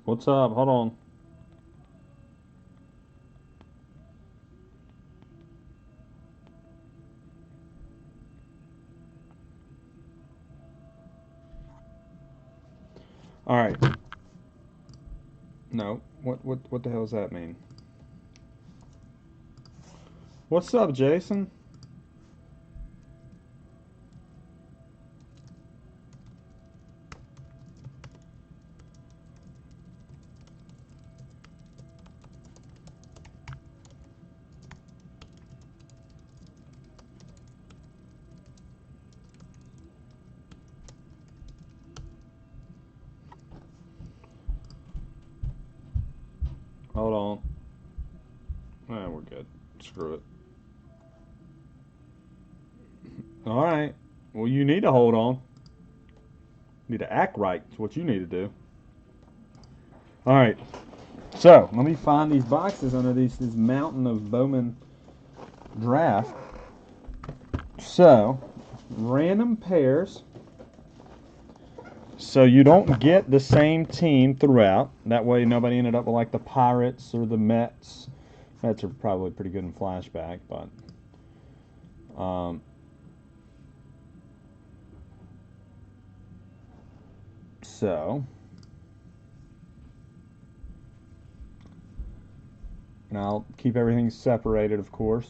What's up? Hold on. All right. No. What the hell does that mean? What's up, Jason? Hold on. We're good. Screw it. All right. Well, you need to hold on. You need to act right. It's what you need to do. All right. So let me find these boxes under this mountain of Bowman draft. So random pairs. So you don't get the same team throughout. That way nobody ended up with like the Pirates or the Mets. Mets are probably pretty good in flashback, but so and I'll keep everything separated, of course.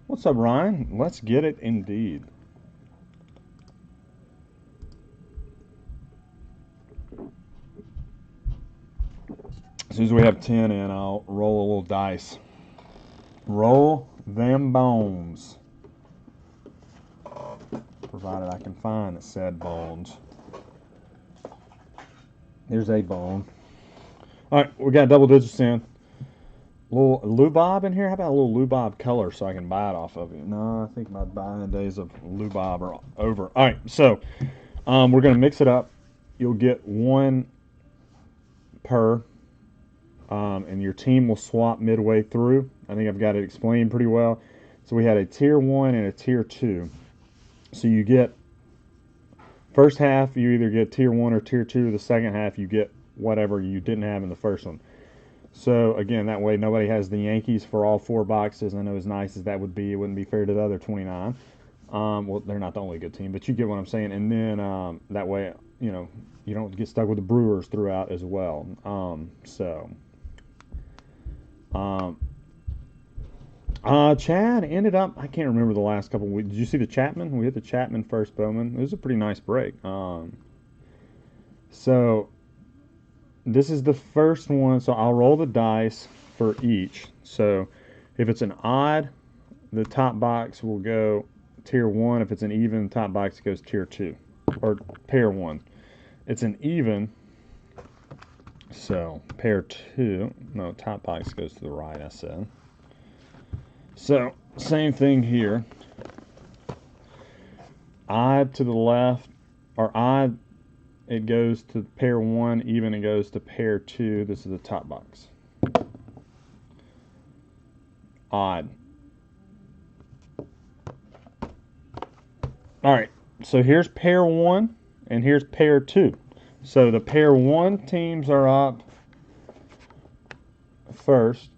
What's up, Ryan? Let's get it indeed. As soon as we have 10 in, I'll roll a little dice. Roll them bones. Provided I can find the said bones. There's a bone. All right, we got double digits in. A little lubob in here. How about a little lubob color so I can buy it off of you? No, I think my buying days of lubob are over. All right, so we're going to mix it up. You'll get one per, and your team will swap midway through. I think I've got it explained pretty well. So we had a tier 1 and a tier 2. So you get first half, you either get tier 1 or tier 2. The second half, you get whatever you didn't have in the first one. So again, that way nobody has the Yankees for all 4 boxes. I know as nice as that would be, it wouldn't be fair to the other 29. Well, they're not the only good team, but you get what I'm saying. And then that way, you know, you don't get stuck with the Brewers throughout as well. Chad ended up, I can't remember the last couple of weeks. Did you see the Chapman? We hit the Chapman first, Bowman. It was a pretty nice break. So this is the first one, so I'll roll the dice for each. So if it's an odd, the top box will go tier 1. If it's an even, the top box goes tier 2, or pair 1. It's an even, so pair 2, no, top box goes to the right, I said. So same thing here. Odd to the left, or odd, it goes to pair 1, even it goes to pair 2. This is the top box. Odd. All right, so here's pair 1 and here's pair 2. So the pair 1 teams are up first.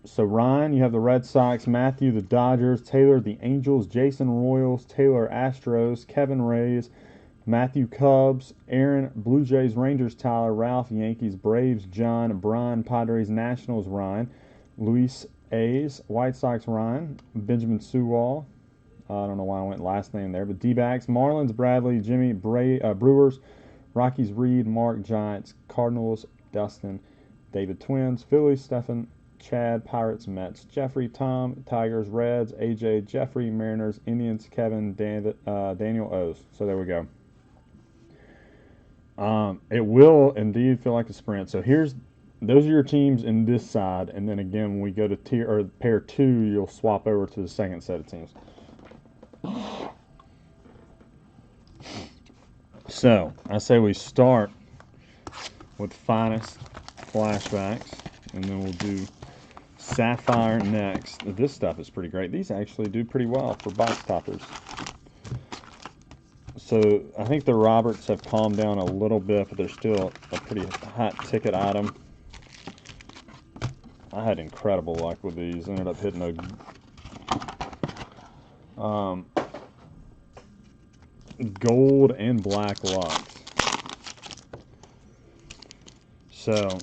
So Ryan, you have the Red Sox, Matthew, the Dodgers, Taylor, the Angels, Jason, Royals, Taylor, Astros, Kevin, Rays, Matthew, Cubs, Aaron, Blue Jays, Rangers, Tyler, Ralph, Yankees, Braves, John, Brian, Padres, Nationals, Ryan, Luis, A's, White Sox, Ryan, Benjamin Sewall, I don't know why I went last name there, but D-backs, Marlins, Bradley, Jimmy, Brewers, Rockies, Reed, Mark, Giants, Cardinals, Dustin, David, Twins, Phillies, Stephen, Chad, Pirates, Mets, Jeffrey, Tom, Tigers, Reds, AJ, Jeffrey, Mariners, Indians, Kevin, Daniel, O's. So there we go. It will indeed feel like a sprint. So those are your teams in this side, and then again when we go to pair 2, you'll swap over to the second set of teams. So I say we start with finest flashbacks, and then we'll do Sapphire next. This stuff is pretty great. These actually do pretty well for box toppers. So I think the Roberts have calmed down a little bit, but they're still a pretty hot ticket item. I had incredible luck with these. Ended up hitting a gold and black lots. So,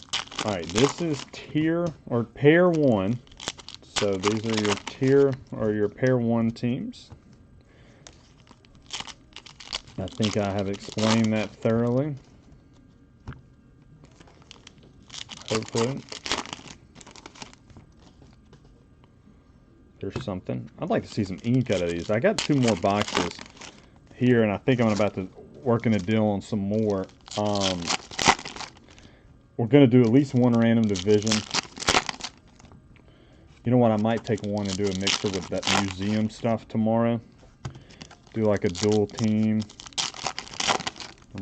all right, this is tier or pair 1. So these are your tier or your pair 1 teams. I think I have explained that thoroughly. Hopefully. There's something. I'd like to see some ink out of these. I got 2 more boxes here, and I think I'm about to work in a deal on some more. We're going to do at least one random division. You know what? I might take one and do a mixer with that museum stuff tomorrow. Do like a dual team,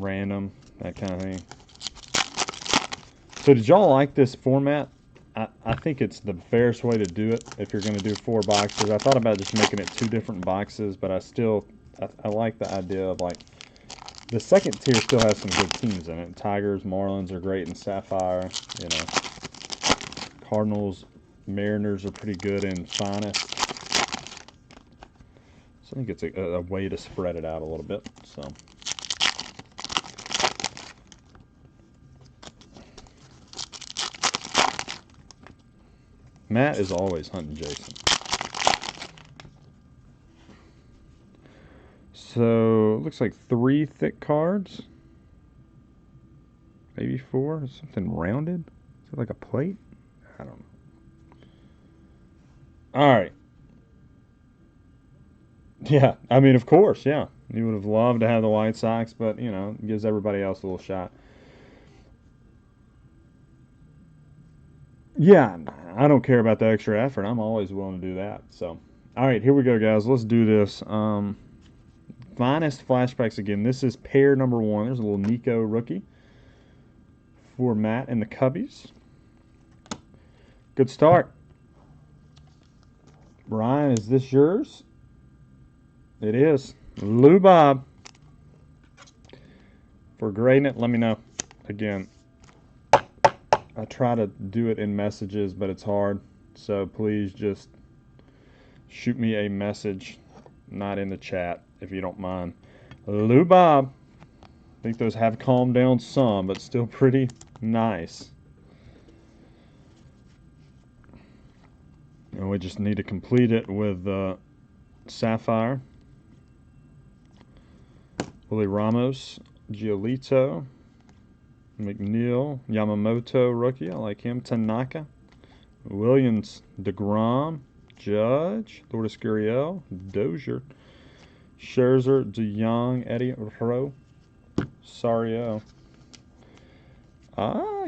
random, that kind of thing. So did y'all like this format? I think it's the fairest way to do it if you're going to do 4 boxes. I thought about just making it 2 different boxes, but I like the idea of like, the second tier still has some good teams in it. Tigers, Marlins are great in Sapphire. You know, Cardinals, Mariners are pretty good in Finest. So I think it's a way to spread it out a little bit. So. Matt is always hunting Jason. So, looks like 3 thick cards. Maybe 4. Something rounded. Is it like a plate? I don't know. Alright. Yeah, I mean, of course, yeah. You would have loved to have the White Sox, but, you know, it gives everybody else a little shot. Yeah, I don't care about the extra effort. I'm always willing to do that. So, alright, here we go, guys. Let's do this. Finest Flashbacks again. This is pair number 1. There's a little Nico rookie for Matt and the Cubbies. Good start. Brian, is this yours? It is. Lou Bob. For grading it, let me know. Again, I try to do it in messages, but it's hard. So please just shoot me a message, not in the chat, if you don't mind. Lou Bob. I think those have calmed down some, but still pretty nice. And we just need to complete it with Sapphire. Willie Ramos, Giolito, McNeil, Yamamoto rookie, I like him. Tanaka, Williams, DeGrom, Judge, Lourdes Gurriel, Dozier, Scherzer, DeYoung, Eddie Rowe, Sario.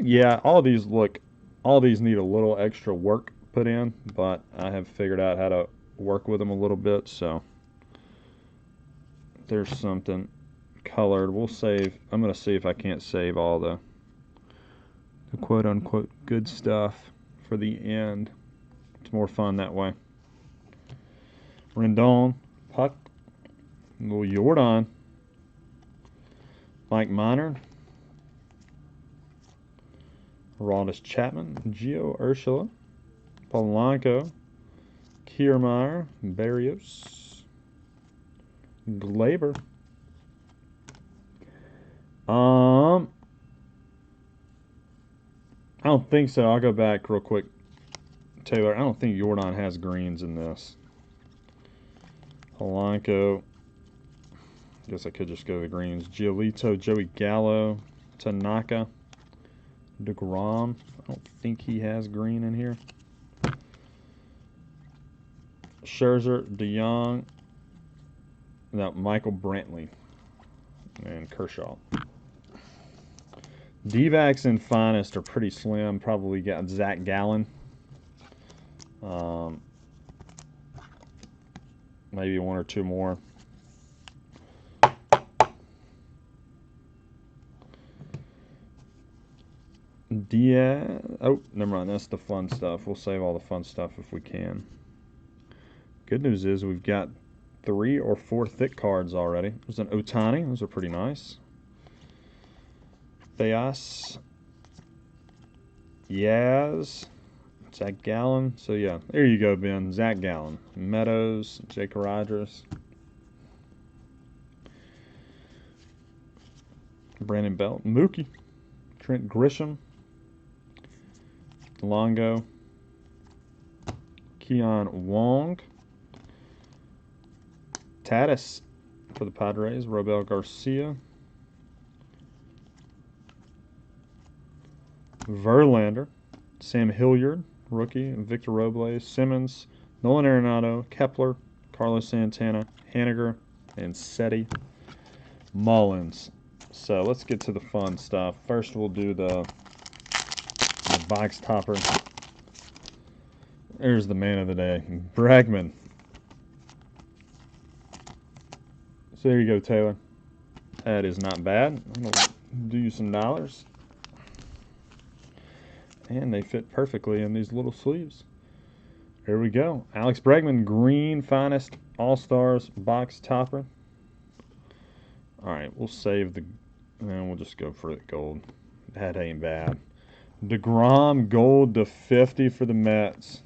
Yeah, all these need a little extra work put in, but I have figured out how to work with them a little bit, so there's something colored. We'll save. I'm going to see if I can't save all the quote-unquote good stuff for the end. It's more fun that way. Rendon, Puck, little Jordan, Mike Minor, Aroldis Chapman, Gio Urshela, Polanco, Kiermaier, Barrios, Glaber. I don't think so. I'll go back real quick. Taylor, I don't think Jordan has greens in this. Polanco. Guess I could just go the greens. Giolito, Joey Gallo, Tanaka, DeGrom. I don't think he has green in here. Scherzer, DeYoung. No, Michael Brantley. And Kershaw. D-backs and Finest are pretty slim. Probably got Zach Gallen. Maybe 1 or 2 more. Diaz. Oh, never mind. That's the fun stuff. We'll save all the fun stuff if we can. Good news is we've got 3 or 4 thick cards already. There's an Otani. Those are pretty nice. Theos. Yaz. Zach Gallen. So, yeah, there you go, Ben. Zach Gallen. Meadows. Jake Rogers. Brandon Belt. Mookie. Trent Grisham. Longo. Keon Wong. Tatis for the Padres. Robel Garcia. Verlander. Sam Hilliard, rookie. Victor Robles. Simmons. Nolan Arenado. Kepler. Carlos Santana. Haniger. And Seti. Mullins. So let's get to the fun stuff. First we'll do the box topper. There's the man of the day. Bregman. So there you go, Taylor. That is not bad. I'm going to do you some dollars. And they fit perfectly in these little sleeves. Here we go. Alex Bregman, green finest all-stars box topper. Alright, we'll save the... and we'll just go for the gold. That ain't bad. DeGrom gold to 50 for the Mets.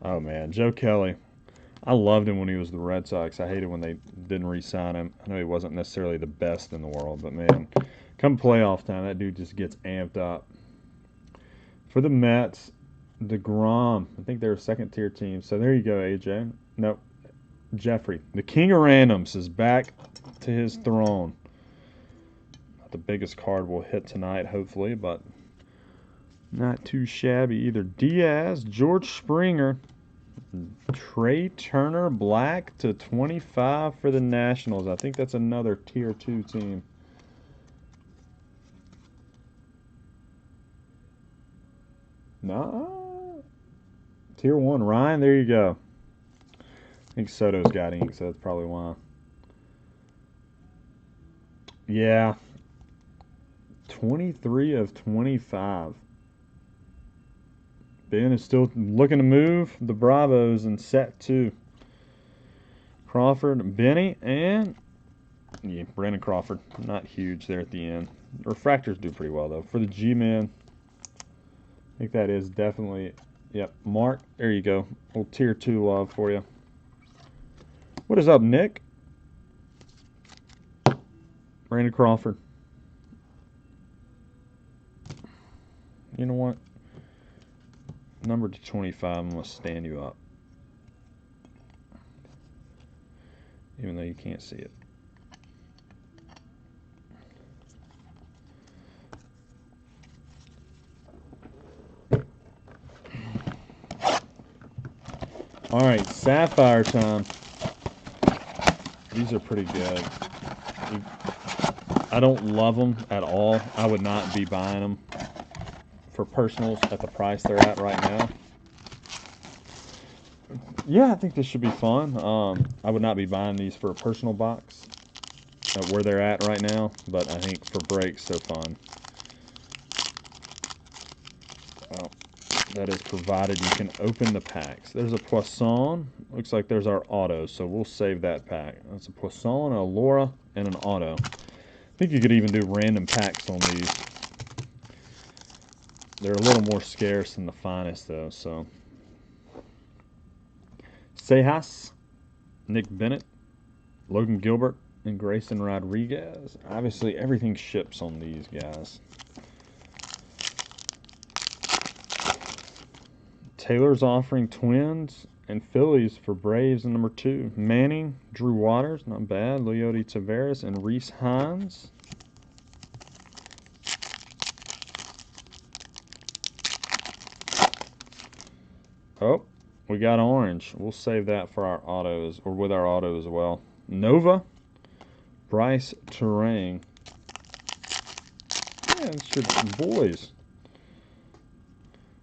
Oh, man. Joe Kelly. I loved him when he was the Red Sox. I hated when they didn't re-sign him. I know he wasn't necessarily the best in the world, but, man, come playoff time, that dude just gets amped up. For the Mets, DeGrom. I think they're a second-tier team. So there you go, AJ. Nope. Jeffrey. The king of randoms is back to his throne. Not the biggest card we'll hit tonight, hopefully, but not too shabby either. Diaz, George Springer, Trey Turner, black to 25 for the Nationals. I think that's another Tier 2 team. No. Tier 1, Ryan, there you go. I think Soto's got ink, so that's probably why. Yeah. 23 of 25. Ben is still looking to move the Bravos in set 2. Crawford, Benny, and yeah, Brandon Crawford. Not huge there at the end. Refractors do pretty well, though. For the G-Man, I think that is definitely, yep, Mark. There you go. Little Tier 2 love for you. What is up, Nick? Brandon Crawford. You know what? Number to 25, I'm going to stand you up. Even though you can't see it. Alright, Sapphire time. These are pretty good. I don't love them at all. I would not be buying them for personals at the price they're at right now. Yeah, I think this should be fun. I would not be buying these for a personal box where they're at right now, but I think for breaks, they're fun. Well, that is provided you can open the packs. There's a Poisson. Looks like there's our auto, so we'll save that pack. That's a Poisson, a Laura, and an auto. I think you could even do random packs on these. They're a little more scarce than the finest, though, so. Sejas, Nick Bennett, Logan Gilbert, and Grayson Rodriguez. Obviously, everything ships on these guys. Taylor's offering Twins and Phillies for Braves in number 2. Manning, Drew Waters, not bad. Leody Taveras and Reese Hines. Oh, we got orange. We'll save that for our autos, or with our auto as well. Nova, Bryce Terang. Yeah, it's your boys.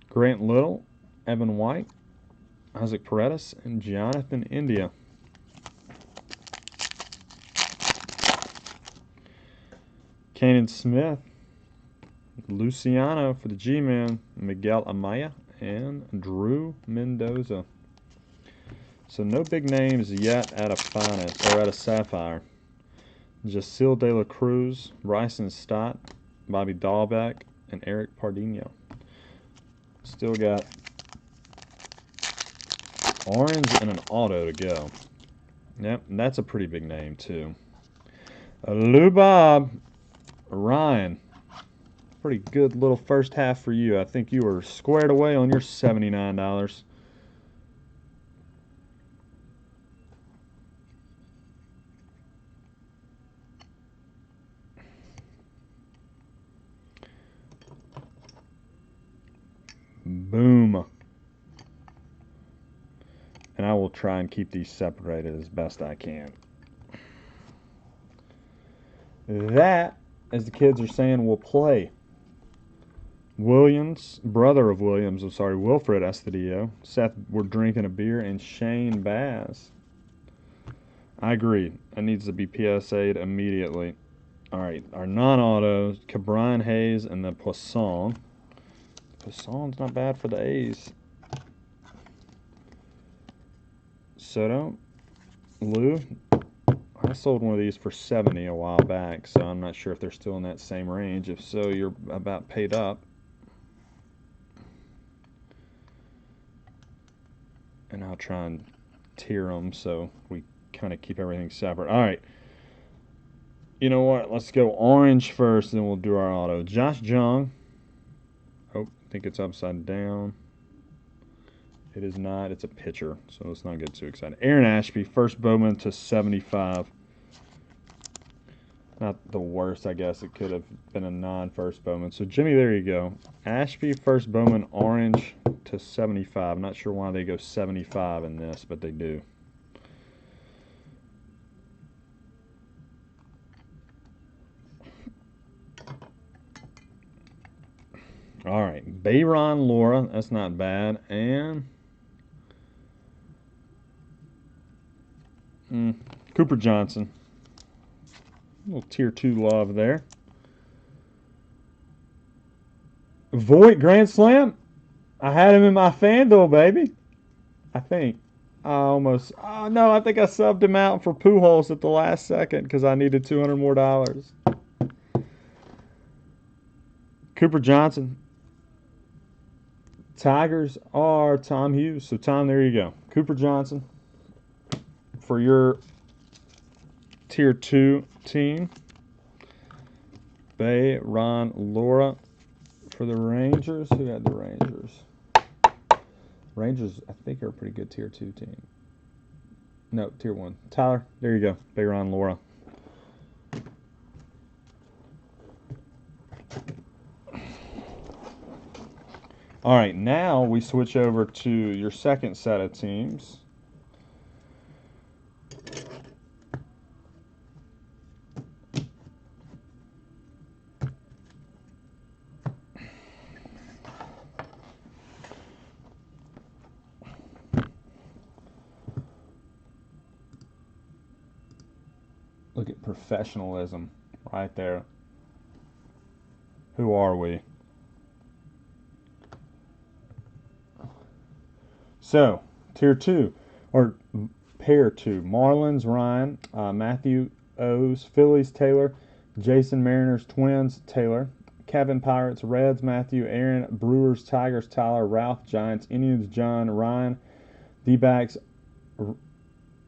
Grant Little, Evan White, Isaac Paredes, and Jonathan India. Kanan Smith, Luciano for the G-Man, Miguel Amaya, and Drew Mendoza. So no big names yet out of Finance, or out of Sapphire. Jacil De La Cruz, Bryson Stott, Bobby Dahlbeck, and Eric Pardinho. Still got orange and an auto to go. Yep, that's a pretty big name too. Lou Bob, Ryan. Pretty good little first half for you. I think you were squared away on your $79. Boom. And I will try and keep these separated as best I can. That, as the kids are saying, will play. Williams, brother of Williams, I'm sorry, Wilfred Estudillo. Seth, we're drinking a beer, and Shane Baz. I agree. It needs to be PSA'd immediately. All right, our non-autos, Cabrian Hayes and the Poisson. Poisson's not bad for the A's. Soto, Lou. I sold one of these for $70 a while back, so I'm not sure if they're still in that same range. If so, you're about paid up. And I'll try and tier them so we kind of keep everything separate. All right. You know what? Let's go orange first, then we'll do our auto. Josh Jung. Oh, I think it's upside down. It is not. It's a pitcher, so let's not get too excited. Aaron Ashby, first Bowman to 75. Not the worst, I guess. It could have been a non-first Bowman. So, Jimmy, there you go. Ashby, first Bowman, orange to 75. I'm not sure why they go 75 in this, but they do. All right. Bayron Laura. That's not bad. And Cooper Johnson. A little tier 2 love there. Voigt Grand Slam. I had him in my FanDuel, baby. I think. Oh no, I think I subbed him out for Pujols at the last second because I needed $200 more. Cooper Johnson. Tigers are Tom Hughes. So, Tom, there you go. Cooper Johnson for your tier 2 team. Bay, Ron, Laura for the Rangers. Who had the Rangers? Rangers, I think, are a pretty good tier 2 team. No, tier 1. Tyler, there you go. Bay, Ron, Laura. All right, now we switch over to your second set of teams. Look at professionalism right there. Who are we? So, tier 2, or pair 2, Marlins, Ryan, Matthew, O's, Phillies, Taylor, Jason, Mariners, Twins, Taylor, Kevin, Pirates, Reds, Matthew, Aaron, Brewers, Tigers, Tyler, Ralph, Giants, Indians, John, Ryan, D-backs,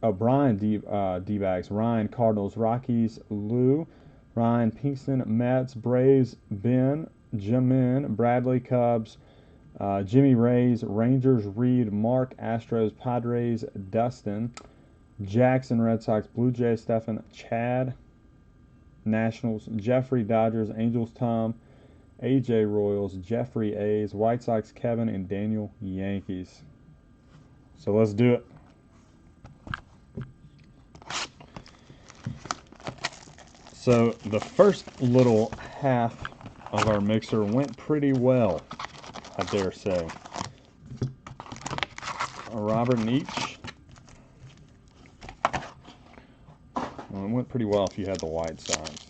Brian, D-backs, Ryan, Cardinals, Rockies, Lou, Ryan, Pinkston, Mets, Braves, Ben, Jamin, Bradley, Cubs, Jimmy, Rays, Rangers, Reed, Mark, Astros, Padres, Dustin, Jackson, Red Sox, Blue Jays, Stefan, Chad, Nationals, Jeffrey, Dodgers, Angels, Tom, AJ, Royals, Jeffrey, A's, White Sox, Kevin, and Daniel, Yankees. So let's do it. So the first little half of our mixer went pretty well, I dare say. Robert and each. Well, it went pretty well if you had the wide sides.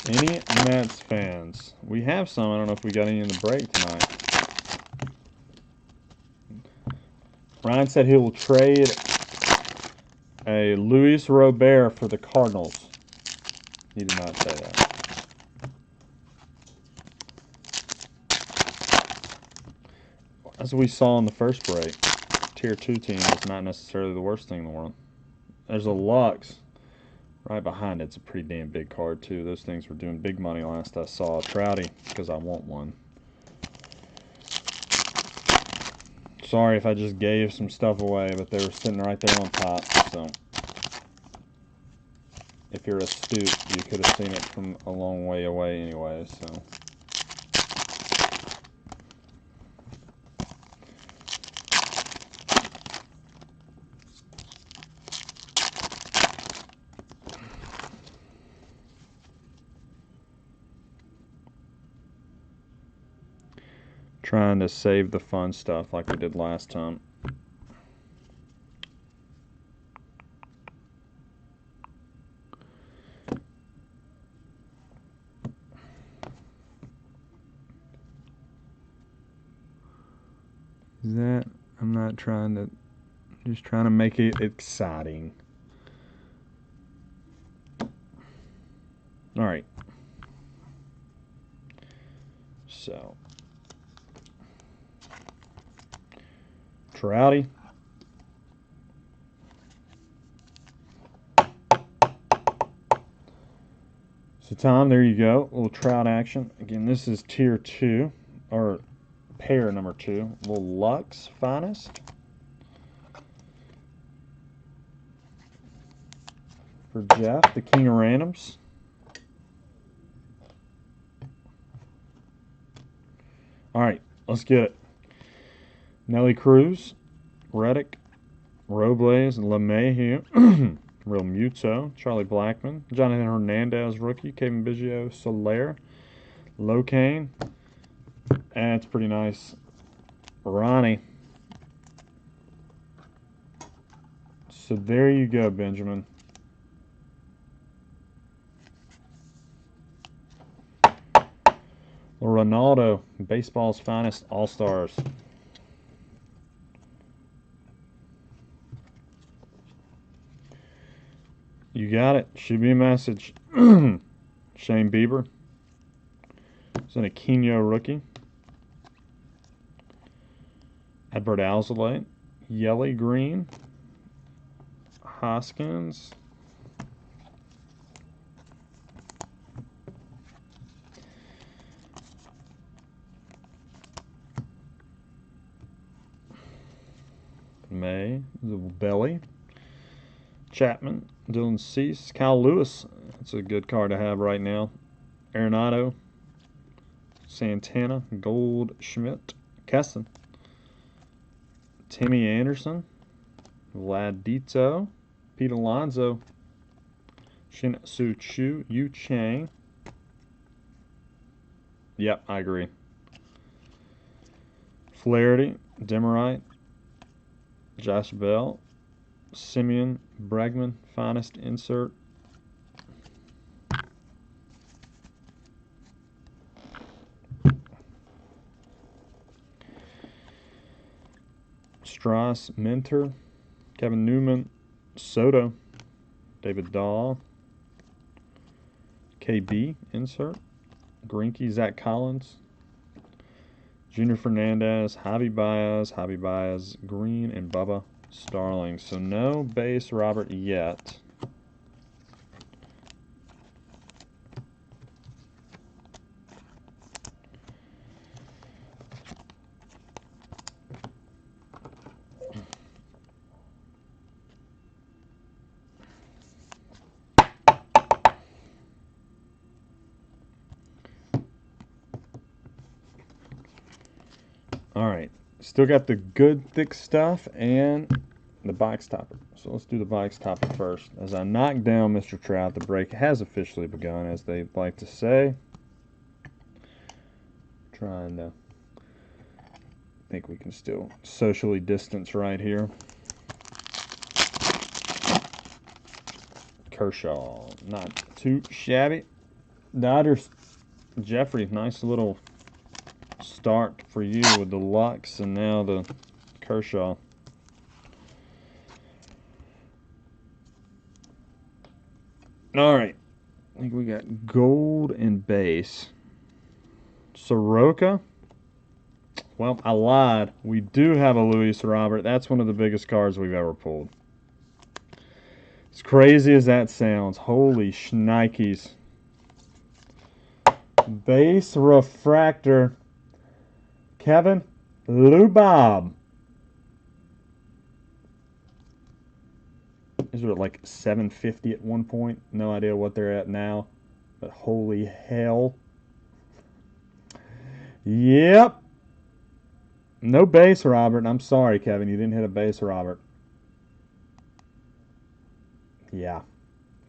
Any Mets fans? We have some. I don't know if we got any in the break tonight. Ryan said he will trade a Luis Robert for the Cardinals. He did not say that. As we saw in the first break, Tier 2 team is not necessarily the worst thing in the world. There's a Lux right behind it. It's a pretty damn big card, too. Those things were doing big money last I saw. Trouty, because I want one. Sorry if I just gave some stuff away, but they were sitting right there on top, so if you're astute, you could have seen it from a long way away anyway, so. Trying to save the fun stuff like we did last time. Is that, I'm not trying to, just trying to make it exciting. All right. So. Trouty. So Tom, there you go. A little Trout action. Again, this is Tier 2, or pair number 2. A little Lux Finest. For Jeff, the King of Randoms. All right, let's get it. Nelly Cruz, Reddick, Robles, LeMahieu, Real Muto, Charlie Blackmon, Jonathan Hernandez, rookie, Kevin Biggio, Soler, Locane. That's pretty nice. Ronnie. So there you go, Benjamin. Ronaldo, baseball's finest all-stars. You got it. Should be a message. Shane Bieber. It's an Aquino rookie. Edward Alzolay. Yelly Green. Hoskins. May. The Belly. Chapman. Dylan Cease. Kyle Lewis. That's a good card to have right now. Arenado. Santana. Goldschmidt. Keston. Timmy Anderson. Vladito. Pete Alonso. Shin Su Chu. Yu Chang. Yep, I agree. Flaherty. Demerite. Josh Bell. Simeon Bregman, finest insert. Strauss, Minter, Kevin Newman, Soto, David Dahl, KB, insert. Greinke, Zach Collins, Junior Fernandez, Javi Baez, Green, and Bubba Starling. So no base Robert yet. All right. Still got the good thick stuff and the box topper. So let's do the box topper first. As I knock down Mr. Trout, the break has officially begun, as they like to say. Trying to think we can still socially distance right here. Kershaw, not too shabby. Dodgers, Jeffrey, nice little start for you with the Lux and now the Kershaw. All right, I think we got gold and base. Soroka. Well, I lied. We do have a Luis Robert. That's one of the biggest cards we've ever pulled. As crazy as that sounds, holy shnikes. Base refractor. Kevin Lubob. These were like 750 at one point. No idea what they're at now. But holy hell. Yep. No base, Robert. I'm sorry, Kevin. You didn't hit a base, Robert. Yeah.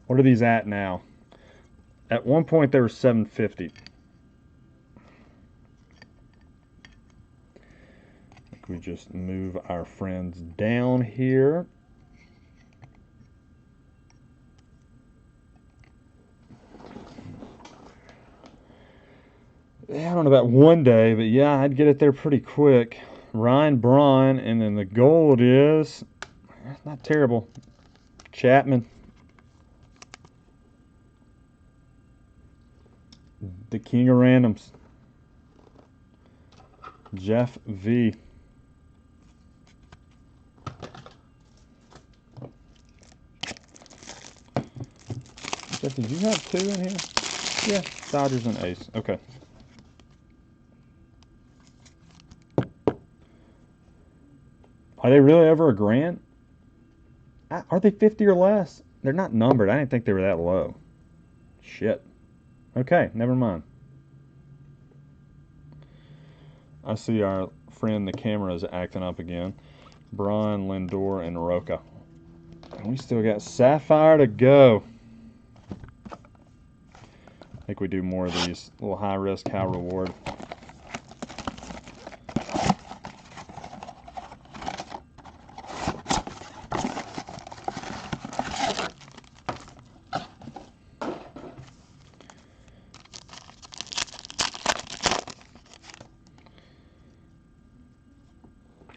What are these at now? At one point, they were 750. I think we just move our friends down here. Yeah, I don't know about one day, but yeah, I'd get it there pretty quick. Ryan Braun, and then the gold is not terrible. Chapman. The king of randoms. Jeff V. Jeff, did you have two in here? Yeah, Dodgers and Ace. Okay. Are they really over a grand? Are they 50 or less? They're not numbered. I didn't think they were that low. Shit. Okay, never mind. I see our friend the camera is acting up again. Brian, Lindor, and Roca. And we still got Sapphire to go. I think we do more of these. A little high risk, high reward.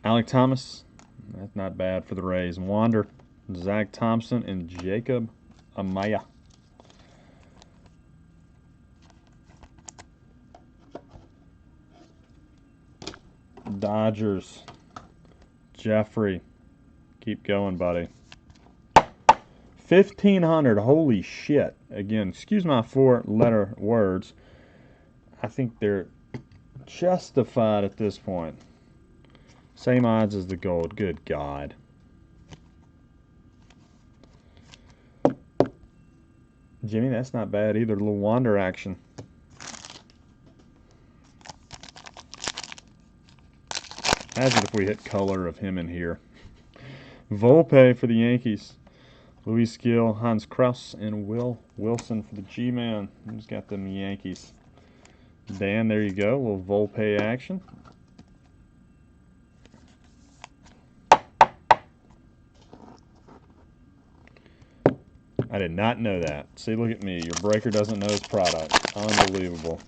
Alec Thomas, that's not bad for the Rays. Wander, Zach Thompson, and Jacob Amaya. Dodgers, Jeffrey, keep going, buddy. 1,500, holy shit. Again, excuse my four-letter words. I think they're justified at this point. Same odds as the gold. Good God. Jimmy, that's not bad either. A little wander action. Imagine if we hit color of him in here. Volpe for the Yankees. Luis Gill, Hans Krause, and Will Wilson for the G-Man. Who's got them Yankees? Dan, there you go. A little Volpe action. I did not know that. See, look at me. Your breaker doesn't know his product. Unbelievable.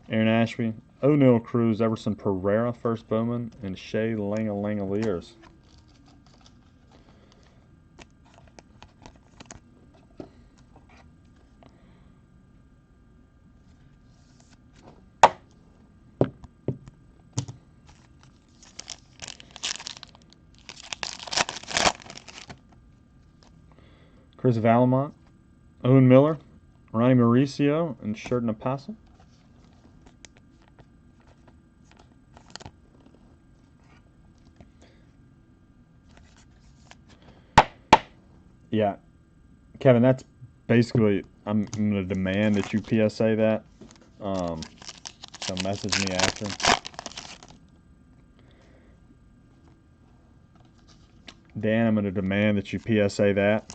Aaron Ashby, O'Neill Cruz, Everson Pereira, first Bowman, and Shea Langoliers. Chris Valamont, Owen Miller, Ronnie Mauricio, and Sheridan Apostle. Yeah, Kevin, that's basically, I'm going to demand that you PSA that. So message me after. Dan, I'm going to demand that you PSA that.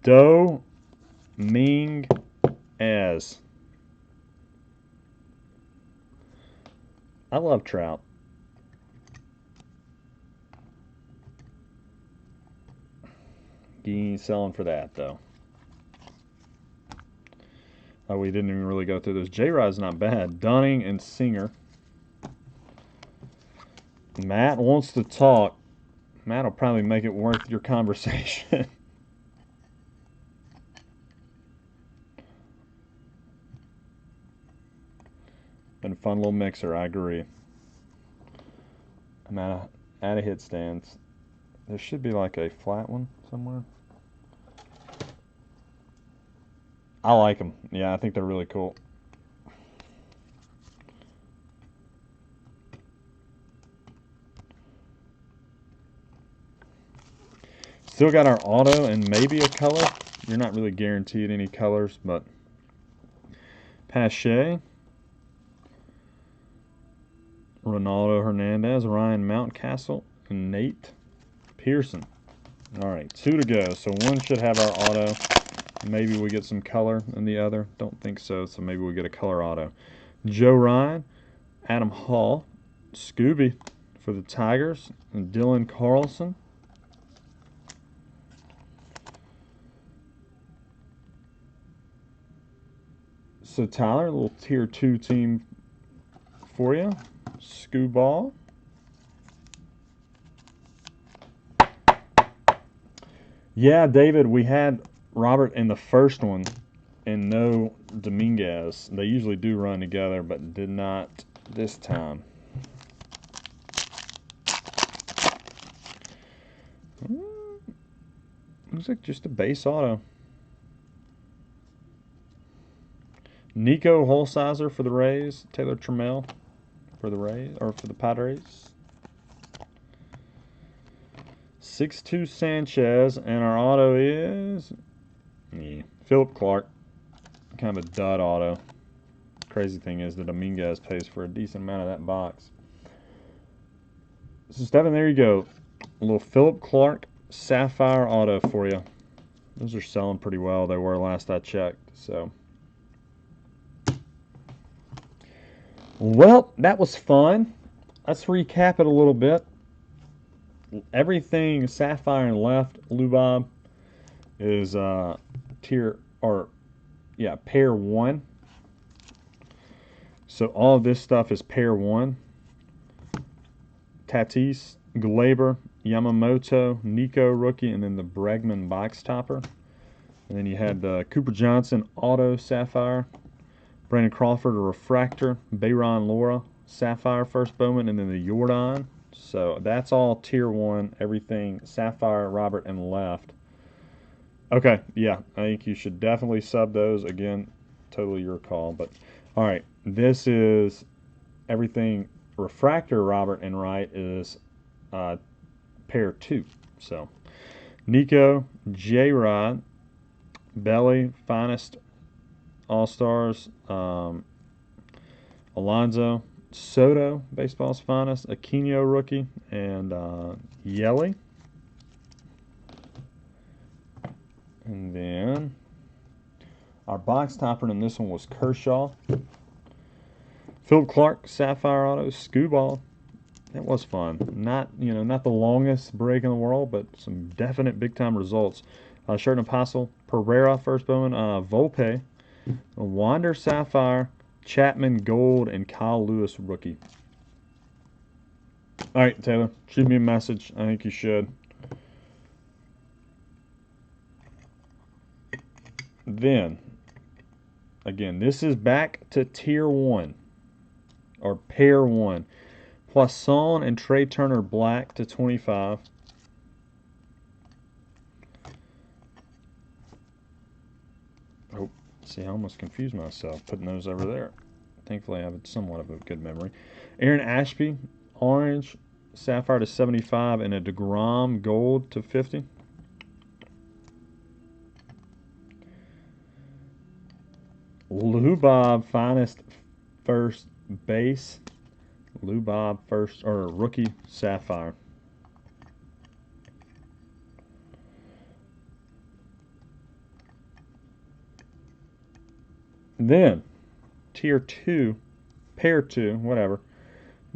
Do Ming as. I love Trout. You ain't selling for that though. Oh, we didn't even really go through those. J-Rod's not bad. Dunning and Singer. Matt wants to talk. Matt will probably make it worth your conversation. Been a fun little mixer, I agree. I'm out of hit stands. There should be like a flat one somewhere. I like them. Yeah, I think they're really cool. Still got our auto and maybe a color. You're not really guaranteed any colors, but Pache, Ronaldo Hernandez, Ryan Mountcastle, and Nate Pearson. All right, 2 to go. So one should have our auto. Maybe we get some color in the other. Don't think so, so maybe we get a color auto. Joe Ryan, Adam Hall, Scooby for the Tigers, and Dylan Carlson. So Tyler, a little tier 2 team for you. Scooball. Yeah, David, we had Robert in the first one and no Dominguez. They usually do run together, but did not this time. Looks like just a base auto. Nico Holsizer for the Rays. Taylor Trammell for the Rays, or for the Padres. 6-2 Sanchez, and our auto is Philip Clark. Kind of a dud auto. Crazy thing is the Dominguez pays for a decent amount of that box. So Stephen, there you go. A little Philip Clark Sapphire auto for you. Those are selling pretty well. They were last I checked. So, well, that was fun. Let's recap it a little bit. Everything Sapphire and left, Lubob, is pair 1. So all of this stuff is pair 1. Tatis, Glaber, Yamamoto, Nico rookie, and then the Bregman box topper. And then you had Cooper Johnson auto Sapphire, Brandon Crawford a refractor, Bayron Lora Sapphire first Bowman, and then the Jordan. So that's all tier 1, everything Sapphire, Robert, and left. Okay, yeah, I think you should definitely sub those. Again, totally your call. But all right, this is everything refractor, Robert, and right is pair 2. So Nico, J-Rod, Belly, Finest, All-Stars, Alonzo, Soto, Baseball's Finest, Aquino rookie, and Yelly. And then our box topper in this one was Kershaw. Philip Clark, Sapphire auto, Scooball. It was fun. Not the longest break in the world, but some definite big time results. Shirt and Apostle, Pereira first Bowman, Volpe, Wander Sapphire, Chapman Gold, and Kyle Lewis rookie. All right, Taylor, shoot me a message. I think you should. Then, again, this is back to tier 1, or pair 1. Poisson and Trey Turner black to 25. Oh, see, I almost confused myself putting those over there. Thankfully, I have somewhat of a good memory. Aaron Ashby, orange, Sapphire to 75, and a DeGrom gold to 50. Lubob Finest first base. Lubob first, or rookie Sapphire. Then, tier 2, pair 2, whatever.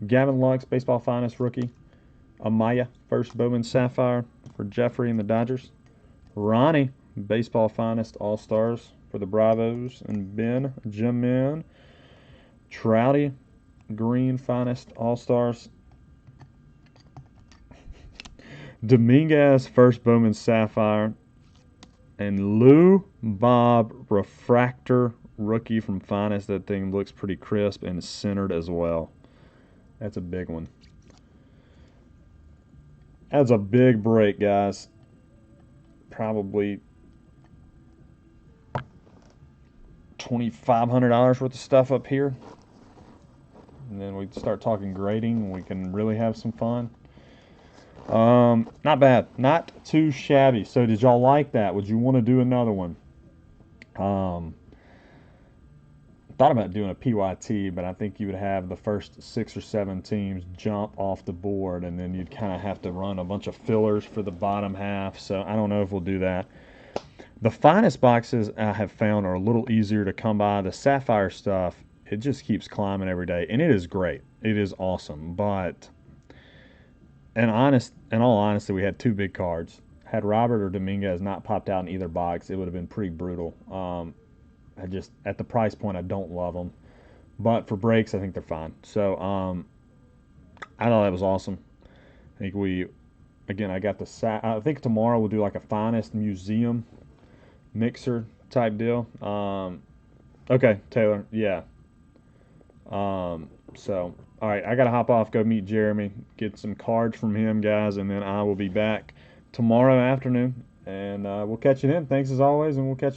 Gavin Lux, Baseball Finest rookie. Amaya, first Bowman Sapphire for Jeffrey and the Dodgers. Ronnie, Baseball Finest All-Stars for the Bravos. And Benjamin Trouty, green, finest All-Stars. Dominguez, first Bowman Sapphire. And Lou Bob Refractor, rookie from Finest. That thing looks pretty crisp and centered as well. That's a big one. That's a big break, guys. Probably $2,500 worth of stuff up here. And then we start talking grading and we can really have some fun. Not bad. Not too shabby. So did y'all like that? Would you want to do another one? Thought about doing a PYT, but I think you would have the first 6 or 7 teams jump off the board, and then you'd kind of have to run a bunch of fillers for the bottom half. So I don't know if we'll do that. The finest boxes I have found are a little easier to come by. The Sapphire stuff, it just keeps climbing every day, and it is great. It is awesome, but in all honesty, we had 2 big cards. Had Robert or Dominguez not popped out in either box, it would have been pretty brutal. I just, at the price point, I don't love them, but for breaks, I think they're fine. So I thought that was awesome. I think I got I think tomorrow we'll do like a finest museum mixer type deal. Okay, Taylor, yeah. So, all right, I got to hop off, go meet Jeremy, get some cards from him, guys, and then I will be back tomorrow afternoon, and we'll catch you then. Thanks as always, and we'll catch you.